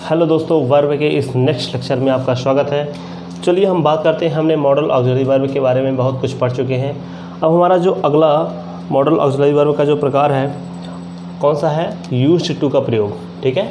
Hello दोस्तों, verb के इस नेक्स्ट लेक्चर में आपका स्वागत है। चलिए हम बात करते हैं। हमने मॉडल ऑक्सिलरी वर्ब के बारे में बहुत कुछ पढ़ चुके हैं। अब हमारा जो अगला मॉडल ऑक्सिलरी वर्ब का जो प्रकार है कौन सा है? यूज्ड टू का प्रयोग। ठीक है,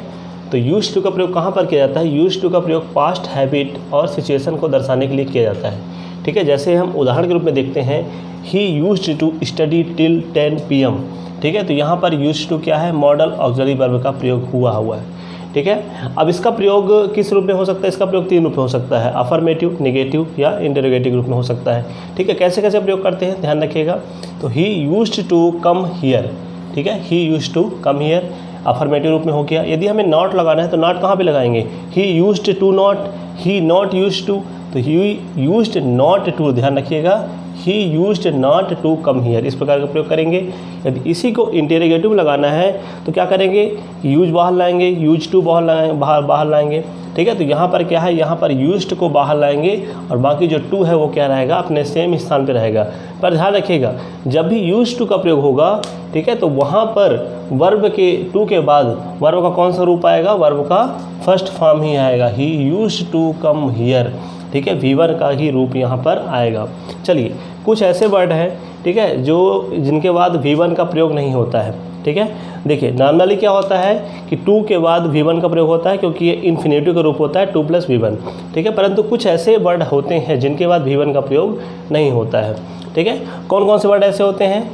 तो यूज्ड टू का प्रयोग कहाँ पर किया जाता है? यूज्ड टू का प्रयोग पास्ट हैबिट और सिचुएशन को दर्शाने के लिए किया जाता है। ठीक है, जैसे हम उदाहरण के रूप में देखते हैं, he used to study till 10 PM। ठीक है, तो यहाँ पर यूज्ड टू क्या है? मॉडल ऑक्सिलरी वर्ब का प्रयोग हुआ है। ठीक है, अब इसका प्रयोग किस रूप में हो सकता है? इसका प्रयोग 3 रूप में हो सकता है, अफर्मेटिव, नेगेटिव या इंटरोगेटिव रूप में हो सकता है। ठीक है, कैसे कैसे प्रयोग करते हैं ध्यान रखिएगा। तो he used to come here. ठीक है, he used to come here affirmative रूप में हो गया। यदि हमें नॉट लगाना है तो नॉट कहाँ पे लगाएंगे? He used to not, he not used to, तो ही यूज्ड नॉट टू, ध्यान रखिएगा, he used not to come here, इस प्रकार का प्रयोग करेंगे। यदि इसी को इंटेरोगेटिव लगाना है तो क्या करेंगे? यूज बाहर लाएंगे, यूज टू बाहर लाएंगे। ठीक है, तो यहाँ पर क्या है? यहाँ पर यूज्ड को बाहर लाएंगे और बाकी जो टू है वो क्या रहेगा? अपने सेम स्थान पे रहेगा। पर ध्यान रखिएगा, जब भी यूज्ड टू का प्रयोग होगा, ठीक है, तो वहाँ पर वर्ब के टू के बाद वर्ब का कौन सा रूप आएगा? वर्ब का फर्स्ट फॉर्म ही आएगा, he used to come here. ठीक है, V1 का ही रूप यहाँ पर आएगा। चलिए, कुछ ऐसे वर्ड हैं, ठीक है, जो जिनके बाद V1 का प्रयोग नहीं होता है। ठीक है, देखिए नॉर्मली क्या होता है कि टू के बाद V1 का प्रयोग होता है, क्योंकि ये इन्फिनेटिव का रूप होता है 2 + V1। ठीक है, परंतु कुछ ऐसे वर्ड होते हैं जिनके बाद V1 का प्रयोग नहीं होता है। ठीक है, कौन कौन से वर्ड ऐसे होते हैं?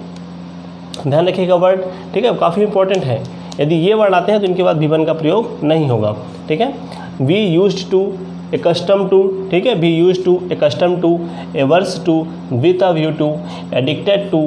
ध्यान रखिएगा वर्ड, ठीक है, काफ़ी इंपॉर्टेंट है। यदि ये वर्ड आते हैं तो इनके बाद V1 का प्रयोग नहीं होगा। ठीक है, we used to, accustomed to, ठीक है, be used to, accustomed to, averse to, with a view to, addicted to,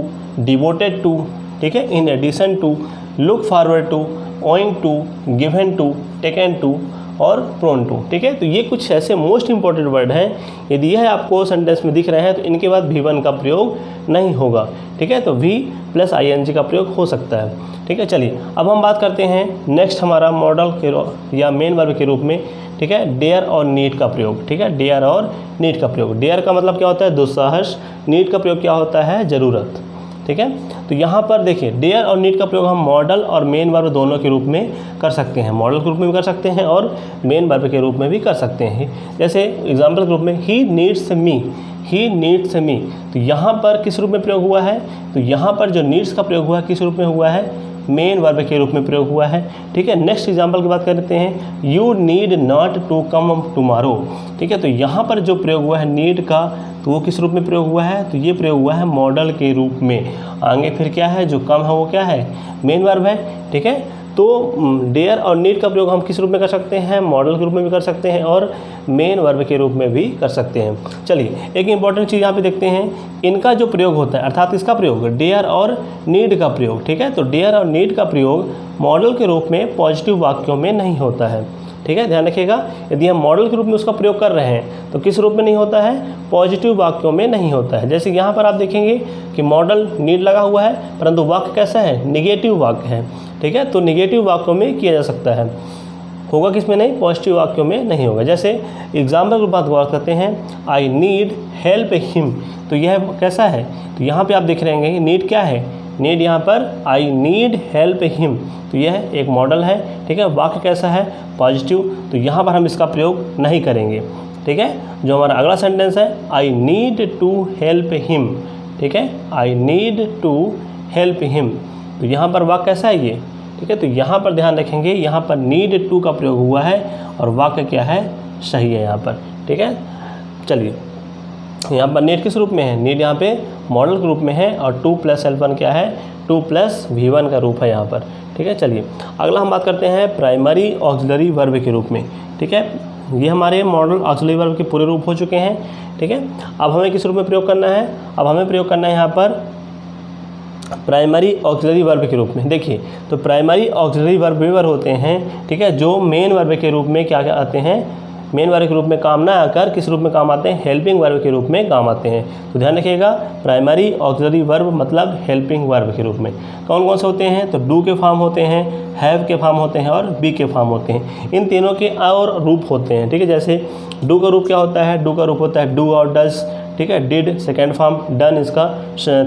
devoted to, ठीक है, in addition to, look forward to, owing to, given to, taken to और prone to। ठीक है, तो ये कुछ ऐसे मोस्ट इंपॉर्टेंट वर्ड हैं। यदि यह आपको सेंटेंस में दिख रहे हैं तो इनके बाद V1 का प्रयोग नहीं होगा। ठीक है, तो V + ing का प्रयोग हो सकता है। ठीक है, चलिए अब हम बात करते हैं नेक्स्ट हमारा मॉडल के या मेन वर्ब के रूप में। ठीक है, डेयर और नीड का प्रयोग। ठीक है, डेयर और नीड का प्रयोग। डेयर का मतलब क्या होता है? दुस्साहस। नीड का प्रयोग क्या होता है? ज़रूरत। ठीक है, तो यहाँ पर देखिए डेयर और नीड का प्रयोग हम मॉडल और मेन वर्ब दोनों के रूप में कर सकते हैं। मॉडल के रूप में भी कर सकते हैं और मेन वर्ब के रूप में भी कर सकते हैं। जैसे एग्जाम्पल के रूप में he needs me, he needs मी, तो यहाँ पर किस रूप में प्रयोग हुआ है? तो यहाँ पर जो नीड्स का प्रयोग हुआ है किस रूप में हुआ है? मेन वर्ब के रूप में प्रयोग हुआ है। ठीक है, नेक्स्ट एग्जांपल की बात करते हैं, you need not to come tomorrow. ठीक है, तो यहाँ पर जो प्रयोग हुआ है नीड का, तो वो किस रूप में प्रयोग हुआ है? तो ये प्रयोग हुआ है मॉडल के रूप में। आगे फिर क्या है? जो कम है वो क्या है? मेन वर्ब है। ठीक है, तो डेयर और नीड का प्रयोग हम किस रूप में कर सकते हैं? मॉडल के रूप में भी कर सकते हैं और मेन वर्ब के रूप में भी कर सकते हैं। चलिए एक इंपॉर्टेंट चीज़ यहाँ पे देखते हैं, इनका जो प्रयोग होता है, अर्थात इसका प्रयोग डेयर और नीड का प्रयोग। ठीक है, तो डेयर और नीड का प्रयोग मॉडल के रूप में पॉजिटिव वाक्यों में नहीं होता है। ठीक है, ध्यान रखिएगा, यदि हम मॉडल के रूप में उसका प्रयोग कर रहे हैं तो किस रूप में नहीं होता है? पॉजिटिव वाक्यों में नहीं होता है। जैसे यहाँ पर आप देखेंगे कि मॉडल नीड लगा हुआ है, परंतु वाक्य कैसा है? निगेटिव वाक्य है। ठीक है, तो निगेटिव वाक्यों में किया जा सकता है, होगा किसमें नहीं? पॉजिटिव वाक्यों में नहीं होगा। जैसे एग्जाम्पल की बात करते हैं, आई नीड हेल्प हिम, तो यह कैसा है? तो यहाँ पे आप देख रहे हैं नीड क्या है? नीड यहाँ पर आई नीड हेल्प हिम, तो यह एक मॉडल है। ठीक है, वाक्य कैसा है? पॉजिटिव, तो यहाँ पर हम इसका प्रयोग नहीं करेंगे। ठीक है, जो हमारा अगला सेंटेंस है, I need to help him. ठीक है, I need to help him, तो यहाँ पर वाक्य कैसा है ये? ठीक है, तो यहाँ पर ध्यान रखेंगे, यहाँ पर नीड टू का प्रयोग हुआ है और वाक्य क्या है? सही है यहाँ पर। ठीक है, चलिए यहाँ पर नीड किस रूप में है? नीड यहाँ पे मॉडल के रूप में है और 2 + L1 क्या है? 2 + V1 का रूप है यहाँ पर। ठीक है, चलिए अगला हम बात करते हैं प्राइमरी ऑक्सिलरी वर्ब के रूप में। ठीक है, ये हमारे मॉडल ऑक्सिलरी वर्ब के पूरे रूप हो चुके हैं। ठीक है, अब हमें किस रूप में प्रयोग करना है? अब हमें प्रयोग करना है यहाँ पर प्राइमरी ऑक्सिलरी वर्ब के रूप में। देखिए, तो प्राइमरी ऑक्सिलरी वर्ब वे वर्ब होते हैं, ठीक है, जो मेन वर्ब के रूप में क्या आते हैं? मेन वर्ब के रूप में काम ना आकर किस रूप में काम आते हैं? हेल्पिंग वर्ब के रूप में काम आते हैं। तो ध्यान रखिएगा, प्राइमरी ऑक्सिलरी वर्ब मतलब हेल्पिंग वर्ब के रूप में कौन कौन से होते हैं? तो डू के फॉर्म होते हैं, हैव के फॉर्म होते हैं और बी के फॉर्म होते हैं। इन तीनों के और रूप होते हैं। ठीक है, जैसे डू का रूप क्या होता है? डू का रूप होता है डू और डज। ठीक है, डिड सेकेंड फॉर्म, डन इसका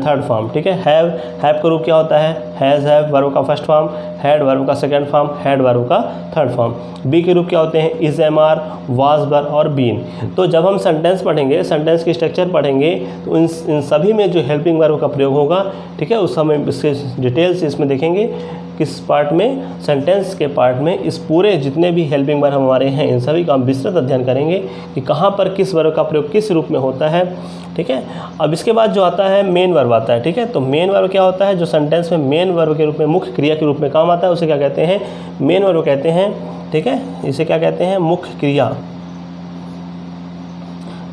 थर्ड फॉर्म, ठीक है। हैव का रूप क्या होता है, हैज़ हैव वर्ब का फर्स्ट फॉर्म, हैड वर्ब का सेकेंड फॉर्म, हैड वर्ब का थर्ड फॉर्म। बी के रूप क्या होते हैं, इज, एम, आर, वाज, वर और बीन। तो जब हम सेंटेंस पढ़ेंगे, सेंटेंस की स्ट्रक्चर पढ़ेंगे, तो इन सभी में जो हेल्पिंग वर्ब का प्रयोग होगा, ठीक है, उस समय इसके डिटेल्स इसमें देखेंगे किस पार्ट में, सेंटेंस के पार्ट में इस पूरे जितने भी हेल्पिंग वर्ब हमारे हैं इन सभी का हम विस्तृत अध्ययन करेंगे कि कहाँ पर किस वर्ब का प्रयोग किस रूप में होता है, ठीक है। अब इसके बाद जो आता है मेन वर्ब आता है, ठीक है। तो मेन वर्ब क्या होता है, जो सेंटेंस में मेन वर्ब के रूप में, मुख्य क्रिया के रूप में काम आता है, उसे क्या कहते हैं, मेन वर्ब कहते हैं, ठीक है। इसे क्या कहते हैं, मुख्य क्रिया,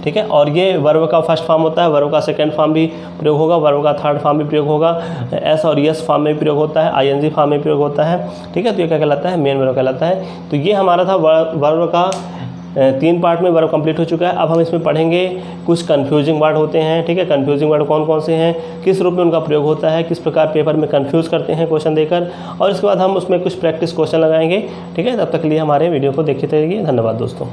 ठीक है। और ये वर्ब का फर्स्ट फॉर्म होता है, वर्ब का सेकंड फॉर्म भी प्रयोग होगा, वर्ब का थर्ड फॉर्म भी प्रयोग होगा, एस और यस फॉर्म में भी प्रयोग होता है, आईएनजी फॉर्म में प्रयोग होता है, ठीक है। तो ये क्या कहलाता है, मेन वर्ब कहलाता है। तो ये हमारा था वर्ब का 3 पार्ट में वर्ब कंप्लीट हो चुका है। अब हम इसमें पढ़ेंगे कुछ कन्फ्यूजिंग वर्ड होते हैं, ठीक है। कन्फ्यूजिंग वर्ड कौन कौन से हैं, किस रूप में उनका प्रयोग होता है, किस प्रकार पेपर में कन्फ्यूज़ करते हैं क्वेश्चन देकर, और इसके बाद हम उसमें कुछ प्रैक्टिस क्वेश्चन लगाएंगे, ठीक है। तब तक के लिए हमारे वीडियो को देखते रहिए। धन्यवाद दोस्तों।